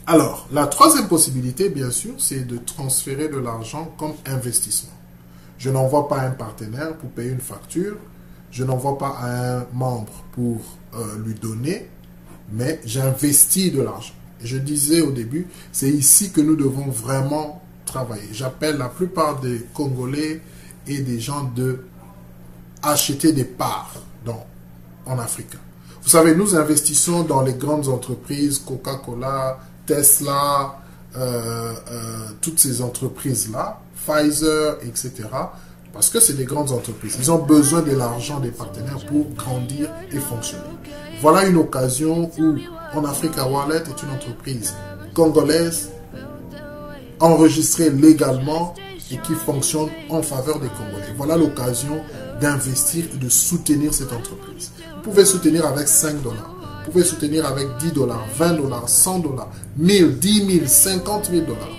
Alors, la troisième possibilité, bien sûr, c'est de transférer de l'argent comme investissement. Je n'envoie pas à un partenaire pour payer une facture, je n'envoie pas à un membre pour lui donner, mais j'investis de l'argent. Je disais au début, c'est ici que nous devons vraiment travailler. J'appelle la plupart des Congolais et des gens de acheter des parts en Afrique. Vous savez, nous investissons dans les grandes entreprises, Coca-Cola, Tesla, toutes ces entreprises-là, Pfizer, etc. Parce que c'est des grandes entreprises. Ils ont besoin de l'argent des partenaires pour grandir et fonctionner. Voilà une occasion où En Africa Wallet est une entreprise congolaise enregistrée légalement et qui fonctionne en faveur des Congolais. Voilà l'occasion d'investir et de soutenir cette entreprise. Vous pouvez soutenir avec 5 dollars. Vous pouvez soutenir avec 10 dollars, 20 dollars, 100 dollars, 1000, 10 000, 50 000 dollars.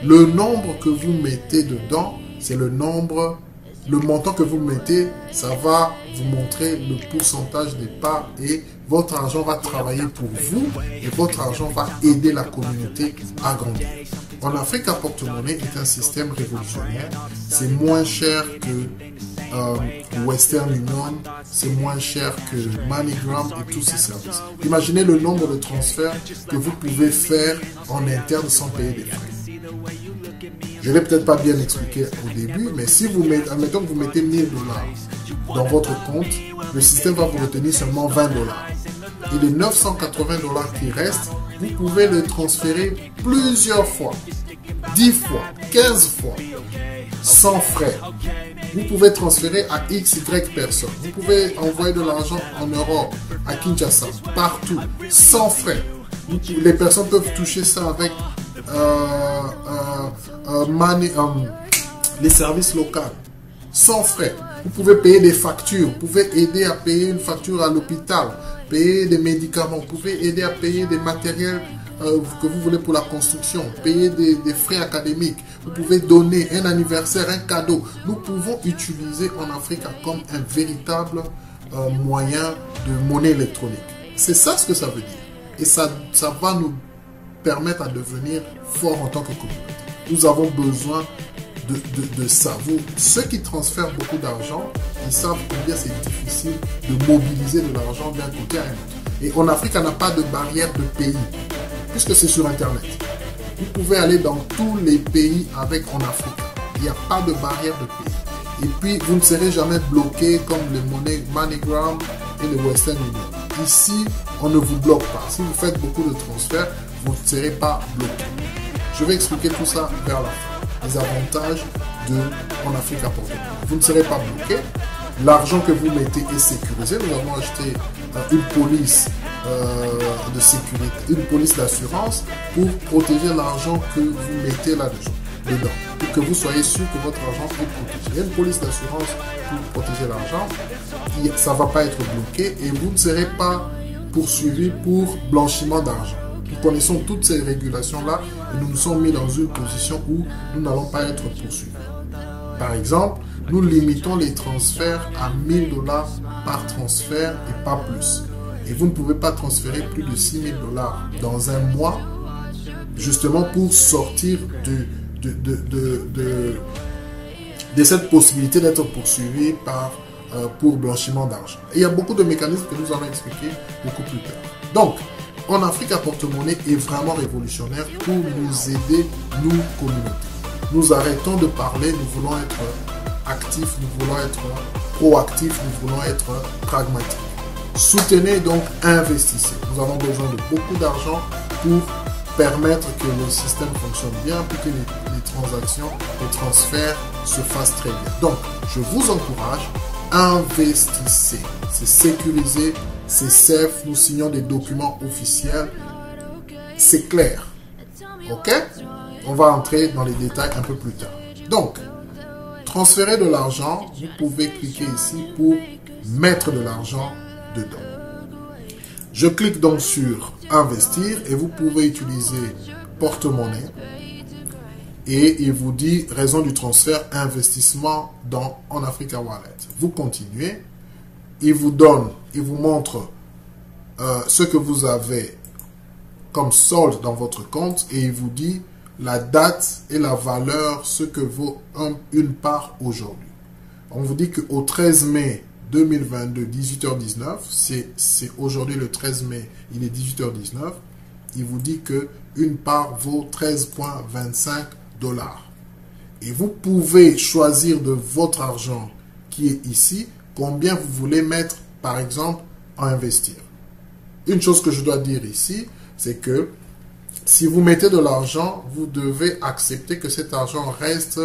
Le nombre que vous mettez dedans, c'est le montant que vous mettez, ça va vous montrer le pourcentage des parts et votre argent va travailler pour vous et votre argent va aider la communauté à grandir. En Afrique, porte-monnaie est un système révolutionnaire. C'est moins cher que Western Union, c'est moins cher que MoneyGram et tous ces services. Imaginez le nombre de transferts que vous pouvez faire en interne sans payer des frais. Je ne l'ai peut-être pas bien expliqué au début, mais si vous mettez, admettons que vous mettez 1000 dollars dans votre compte, le système va vous retenir seulement 20 dollars. Et les 980 dollars qui restent, vous pouvez les transférer plusieurs fois, 10 fois, 15 fois, sans frais. Vous pouvez transférer à XY personnes. Vous pouvez envoyer de l'argent en Europe, à Kinshasa, partout, sans frais. Les personnes peuvent toucher ça avec les services locaux, sans frais. Vous pouvez payer des factures, vous pouvez aider à payer une facture à l'hôpital, payer des médicaments, vous pouvez aider à payer des matériels que vous voulez pour la construction, payer des frais académiques, vous pouvez donner un anniversaire, un cadeau. Nous pouvons utiliser en Afrique comme un véritable moyen de monnaie électronique. C'est ça ce que ça veut dire. Et ça va nous permettre à devenir fort en tant que communauté. Nous avons besoin de ça. Ceux qui transfèrent beaucoup d'argent, ils savent combien c'est difficile de mobiliser de l'argent d'un côté à un autre. Et en Afrique, on n'a pas de barrière de pays, puisque c'est sur Internet. Vous pouvez aller dans tous les pays avec en Afrique. Il n'y a pas de barrière de pays. Et puis, vous ne serez jamais bloqué comme les monnaies MoneyGram et le Western Union. Ici, on ne vous bloque pas. Si vous faites beaucoup de transferts, vous ne serez pas bloqué. Je vais expliquer tout ça vers la fin. Les avantages en Afrique porte-monnaie. Vous ne serez pas bloqué. L'argent que vous mettez est sécurisé. Nous avons acheté une police de sécurité, une police d'assurance pour protéger l'argent que vous mettez dedans. Pour que vous soyez sûr que votre argent est protégé. Il y a une police d'assurance pour protéger l'argent. Ça ne va pas être bloqué et vous ne serez pas poursuivi pour blanchiment d'argent. Nous connaissons toutes ces régulations-là et nous nous sommes mis dans une position où nous n'allons pas être poursuivis. Par exemple, nous limitons les transferts à 1000 dollars par transfert et pas plus. Et vous ne pouvez pas transférer plus de 6000 dollars dans un mois, justement pour sortir de cette possibilité d'être poursuivi pour blanchiment d'argent. Et il y a beaucoup de mécanismes que nous allons expliquer beaucoup plus tard. Donc, En Afrique, porte-monnaie est vraiment révolutionnaire pour nous aider, nous, communauté. Nous arrêtons de parler, nous voulons être actifs, nous voulons être proactifs, nous voulons être pragmatiques. Soutenez donc, investissez. Nous avons besoin de beaucoup d'argent pour permettre que le système fonctionne bien, pour que les transactions, les transferts se fassent très bien. Donc, je vous encourage, investissez. C'est sécurisé, c'est safe, nous signons des documents officiels. C'est clair. Ok? On va entrer dans les détails un peu plus tard. Donc, transférer de l'argent, vous pouvez cliquer ici pour mettre de l'argent dedans. Je clique donc sur investir et vous pouvez utiliser porte-monnaie et il vous dit raison du transfert investissement en Africa Wallet. Vous continuez, il vous donne, il vous montre ce que vous avez comme solde dans votre compte et il vous dit la date et la valeur, ce que vaut une part aujourd'hui. On vous dit qu'au 13 mai 2022, 18h19, c'est aujourd'hui le 13 mai, il est 18h19, il vous dit que une part vaut 13,25 $. Et vous pouvez choisir de votre argent qui est ici, combien vous voulez mettre, par exemple, à investir. Une chose que je dois dire ici, c'est que si vous mettez de l'argent, vous devez accepter que cet argent reste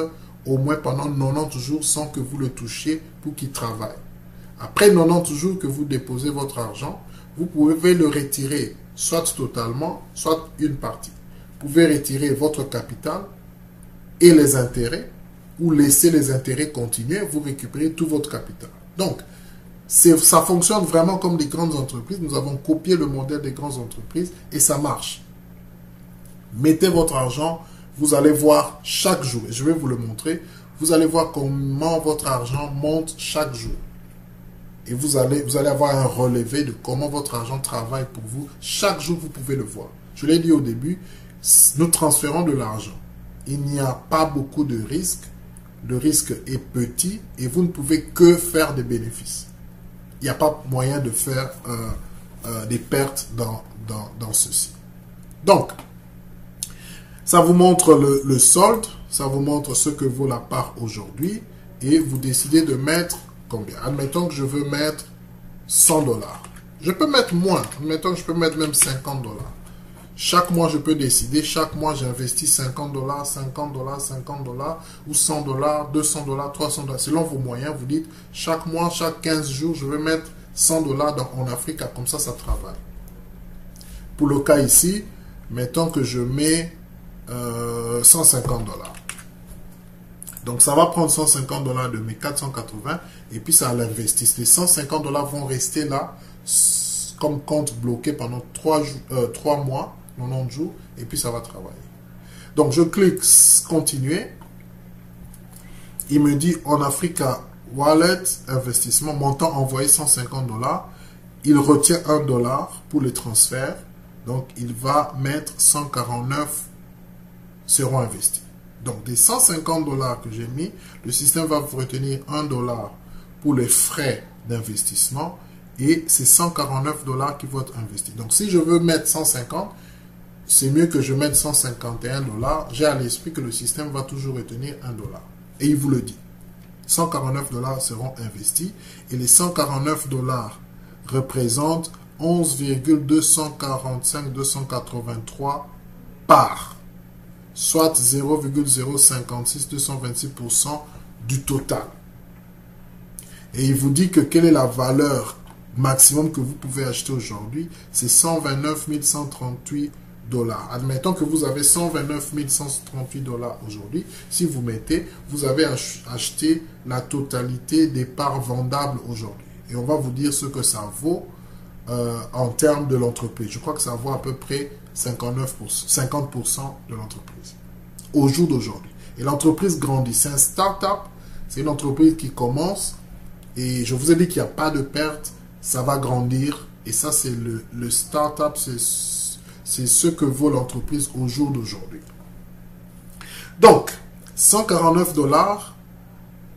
au moins pendant 90 jours sans que vous le touchiez pour qu'il travaille. Après 90 jours que vous déposez votre argent, vous pouvez le retirer soit totalement, soit une partie. Vous pouvez retirer votre capital et les intérêts ou laisser les intérêts continuer, vous récupérez tout votre capital. Donc, ça fonctionne vraiment comme des grandes entreprises. Nous avons copié le modèle des grandes entreprises et ça marche. Mettez votre argent, vous allez voir chaque jour, et je vais vous le montrer, vous allez voir comment votre argent monte chaque jour. Et vous allez avoir un relevé de comment votre argent travaille pour vous. Chaque jour, vous pouvez le voir. Je l'ai dit au début, nous transférons de l'argent. Il n'y a pas beaucoup de risques. Le risque est petit et vous ne pouvez que faire des bénéfices. Il n'y a pas moyen de faire des pertes dans ceci. Donc, ça vous montre le solde, ça vous montre ce que vaut la part aujourd'hui et vous décidez de mettre combien. Admettons que je veux mettre 100 $. Je peux mettre moins, admettons que je peux mettre même 50 $. Chaque mois, je peux décider, chaque mois, j'investis 50 $, 50 $, 50 $ ou 100 $, 200 $, 300 $. Selon vos moyens, vous dites, chaque mois, chaque 15 jours, je vais mettre 100 $ en Afrique, comme ça travaille. Pour le cas ici, mettons que je mets 150 $. Donc, ça va prendre 150 $ de mes 480 et puis ça l'investit. Les 150 $ vont rester là comme compte bloqué pendant 3 mois, 90 jours, et puis ça va travailler. Donc, je clique continuer. Il me dit en Africa Wallet, investissement, montant envoyé 150 $. Il retient 1 $ pour les transferts. Donc, il va mettre 149 seront investis. Donc, des 150 $ que j'ai mis, le système va vous retenir 1 $ pour les frais d'investissement et c'est 149 $ qui vont être investis. Donc, si je veux mettre 150, c'est mieux que je mette 151 $. J'ai à l'esprit que le système va toujours retenir 1 $. Et il vous le dit. 149 $ seront investis et les 149 $ représentent 11,245-283 parts, soit 0,056-226% du total. Et il vous dit que quelle est la valeur maximum que vous pouvez acheter aujourd'hui, c'est 129 138 $. Admettons que vous avez 129 138 $ aujourd'hui. Si vous mettez, vous avez acheté la totalité des parts vendables aujourd'hui. Et on va vous dire ce que ça vaut en termes de l'entreprise. Je crois que ça vaut à peu près 50% de l'entreprise au jour d'aujourd'hui. Et l'entreprise grandit. C'est un start-up, c'est une entreprise qui commence et je vous ai dit qu'il n'y a pas de perte, ça va grandir et ça c'est le start-up, c'est ce que vaut l'entreprise au jour d'aujourd'hui. Donc, 149 $,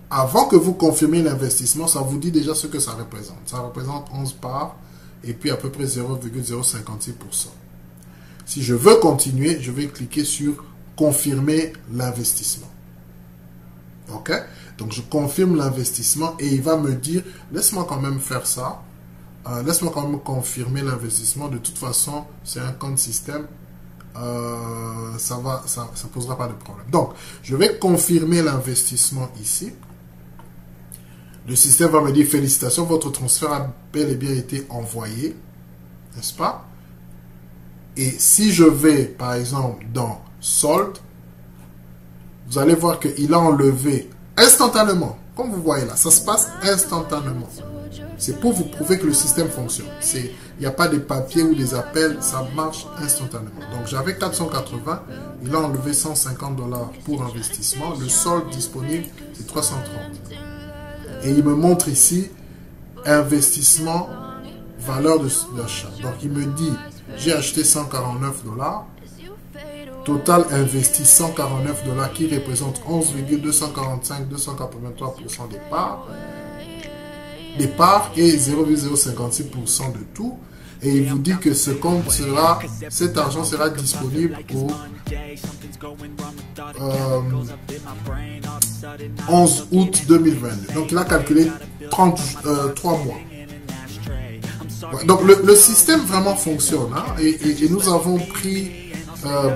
avant que vous confirmiez l'investissement, ça vous dit déjà ce que ça représente. Ça représente 11 parts et puis à peu près 0,056%. Si je veux continuer, je vais cliquer sur confirmer l'investissement. Ok? Donc, je confirme l'investissement et il va me dire, laisse-moi quand même faire ça. Laisse-moi quand même confirmer l'investissement. De toute façon, c'est un compte système. Ça posera pas de problème. Donc, je vais confirmer l'investissement ici. Le système va me dire, félicitations, votre transfert a bel et bien été envoyé. N'est-ce pas? Et si je vais, par exemple, dans solde, vous allez voir qu'il a enlevé instantanément. Comme vous voyez là, ça se passe instantanément. C'est pour vous prouver que le système fonctionne. Il n'y a pas de papiers ou des appels, ça marche instantanément. Donc j'avais 480, il a enlevé 150 $ pour investissement. Le solde disponible, c'est 330. Et il me montre ici, investissement, valeur d'achat. Donc il me dit j'ai acheté 149 $. Total investi 149 $ qui représente 11,245-283% des parts et 0,056% de tout. Et il vous dit que cet argent sera disponible au 11 août 2022. Donc il a calculé 3 mois. Donc le système vraiment fonctionne, hein, et nous avons pris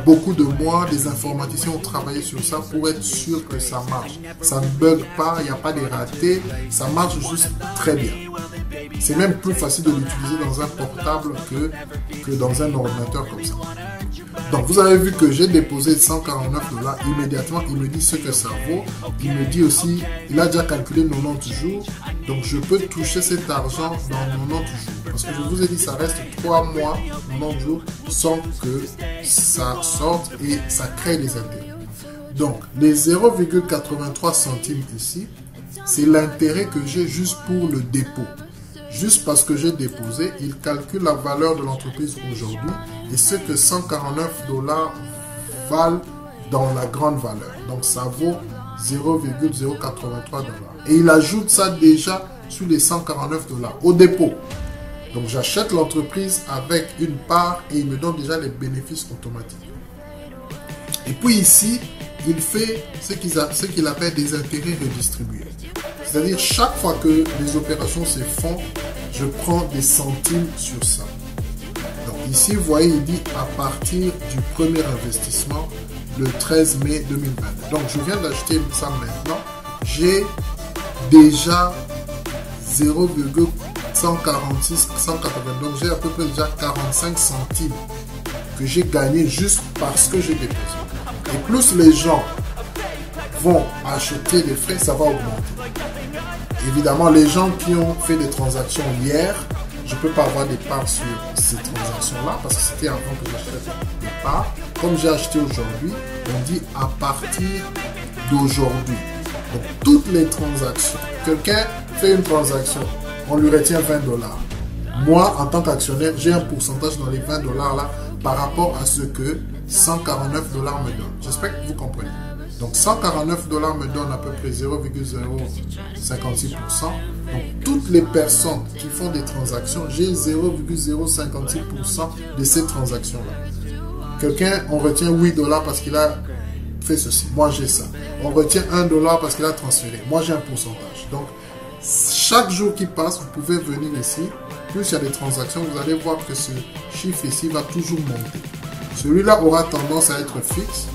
beaucoup de mois, des informaticiens ont travaillé sur ça pour être sûr que ça marche. Ça ne bug pas, il n'y a pas de ratés, ça marche juste très bien. C'est même plus facile de l'utiliser dans un portable que dans un ordinateur comme ça. Donc vous avez vu que j'ai déposé 149 $. Immédiatement, il me dit ce que ça vaut. Il me dit aussi, il a déjà calculé 90 jours. Donc je peux toucher cet argent dans 90 jours. Parce que je vous ai dit, ça reste 3 mois, 90 jours, sans que ça sorte et ça crée des intérêts. Donc les 0,83 centimes ici, c'est l'intérêt que j'ai juste pour le dépôt. Juste parce que j'ai déposé, il calcule la valeur de l'entreprise aujourd'hui et ce que 149 $ valent dans la grande valeur. Donc ça vaut 0,083 $. Et il ajoute ça déjà sur les 149 $ au dépôt. Donc j'achète l'entreprise avec une part et il me donne déjà les bénéfices automatiques. Et puis ici, il fait ce qu'il appelle des intérêts redistribués. C'est-à-dire chaque fois que les opérations se font, je prends des centimes sur ça. Donc ici, vous voyez, il dit à partir du premier investissement, le 13 mai 2020. Donc je viens d'acheter ça maintenant. J'ai déjà 0,146, 180. Donc j'ai à peu près déjà 45 centimes que j'ai gagné juste parce que j'ai déposé. Et plus les gens vont acheter des frais, ça va augmenter. Évidemment, les gens qui ont fait des transactions hier, je ne peux pas avoir des parts sur ces transactions-là parce que c'était avant que j'achète des parts. Comme j'ai acheté aujourd'hui, on dit à partir d'aujourd'hui. Donc, toutes les transactions. Quelqu'un fait une transaction, on lui retient 20 $. Moi, en tant qu'actionnaire, j'ai un pourcentage dans les 20 $ là par rapport à ce que 149 $ me donne. J'espère que vous comprenez. Donc 149 $ me donne à peu près 0,056%. Donc toutes les personnes qui font des transactions, j'ai 0,056% de ces transactions-là. Quelqu'un, on retient 8 $ parce qu'il a fait ceci. Moi, j'ai ça. On retient 1 $ parce qu'il a transféré. Moi, j'ai un pourcentage. Donc, chaque jour qui passe, vous pouvez venir ici. Plus il y a des transactions, vous allez voir que ce chiffre ici va toujours monter. Celui-là aura tendance à être fixe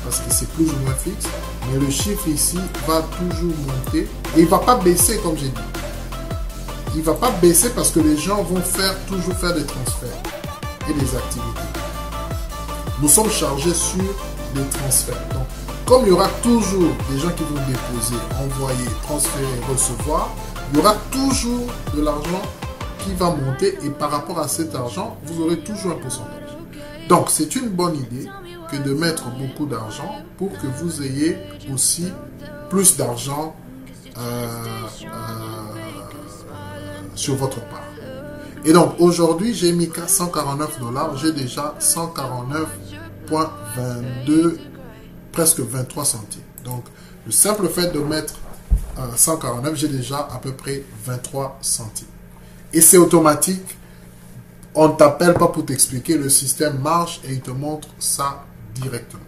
parce que c'est plus ou moins fixe. Mais le chiffre ici va toujours monter et il ne va pas baisser comme j'ai dit. Il ne va pas baisser parce que les gens vont toujours faire des transferts et des activités. Nous sommes chargés sur les transferts. Donc, comme il y aura toujours des gens qui vont déposer, envoyer, transférer, recevoir, il y aura toujours de l'argent qui va monter et par rapport à cet argent, vous aurez toujours un pourcentage. Donc, c'est une bonne idée que de mettre beaucoup d'argent pour que vous ayez aussi plus d'argent sur votre part. Et donc, aujourd'hui, j'ai mis 149 $, j'ai déjà 149,22, presque 23 centimes. Donc, le simple fait de mettre 149, j'ai déjà à peu près 23 centimes. Et c'est automatique. On ne t'appelle pas pour t'expliquer, le système marche et il te montre ça directement.